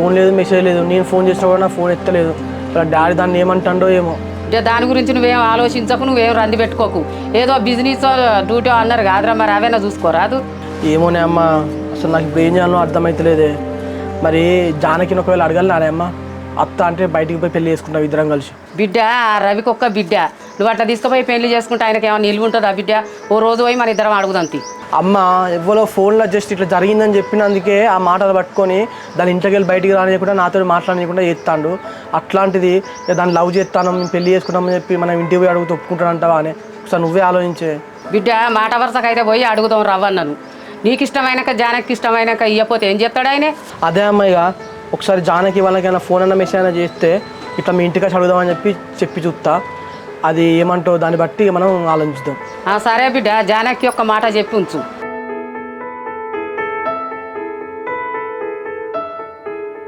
Phone లేదు, message లేదు. నేను ఫోన్ చేసినా కూడా నా ఫోన్ ఎత్తలేదు. వాళ్ళ డాడీ దాన్ని ఏమంటాడో ఏమో. దాని గురించి నువ్వేం ఆలోచించకు, నువ్వేం రంది పెట్టుకోకు. ఏదో బిజినెస్ డ్యూటీ అన్నారు కాదురా, మరి అవైనా చూసుకోరాదు. ఏమోనే అమ్మ, అసలు నాకు ఇప్పుడు ఏం చేయాలో అర్థమవుతలేదే. మరి జానకిని ఒకవేళ అడగలనానే అమ్మ? అత్త అంటే బయటికి పోయి పెళ్లి చేసుకుంటాం ఇద్దరం కలిసి. బిడ్డ రవికి ఒక్క బిడ్డ, నువ్వు అట్లా తీసుకుపోయి పెళ్లి చేసుకుంటే ఆయనకి ఏమైనా నిలువ ఉంటుందా బిడ్డ? ఓ రోజు పోయి మన ఇద్దరం అడుగుదంతి. అమ్మ ఎవరో ఫోన్లో జస్ట్ ఇట్లా జరిగిందని చెప్పినందుకే ఆ మాటలు పట్టుకొని దాని ఇంటికి వెళ్ళి బయటికి రానియకుండా నాతో మాట్లాడనీయకుండా చేస్తాడు. అట్లాంటిది దాన్ని లవ్ చేస్తాను, మేము పెళ్లి చేసుకుంటామని చెప్పి మనం ఇంటికి పోయి అడుగుతూ ఒప్పుకుంటానంటావా అని ఒకసారి నువ్వే ఆలోచించే. బిడ్డ మాట వరుసకైతే పోయి అడుగుదాం రవ్వన్నను. నీకు ఇష్టమైనాక జానకి ఇష్టమైనాక ఇవ్వకపోతే ఏం చెప్తాడు ఆయనే? అదే అమ్మ, ఇక ఒకసారి జానకి వాళ్ళకైనా ఫోన్ అన్న మెసేజ్ అయినా చేస్తే ఇట్లా మీ ఇంటికి అడుగుదామని చెప్పి చూస్తా. అది ఏమంటావు దాన్ని బట్టి మనం ఆలోచిద్దాం. సరే బిడ్డ, జానకి ఒక్క మాట చెప్పి ఉంచు.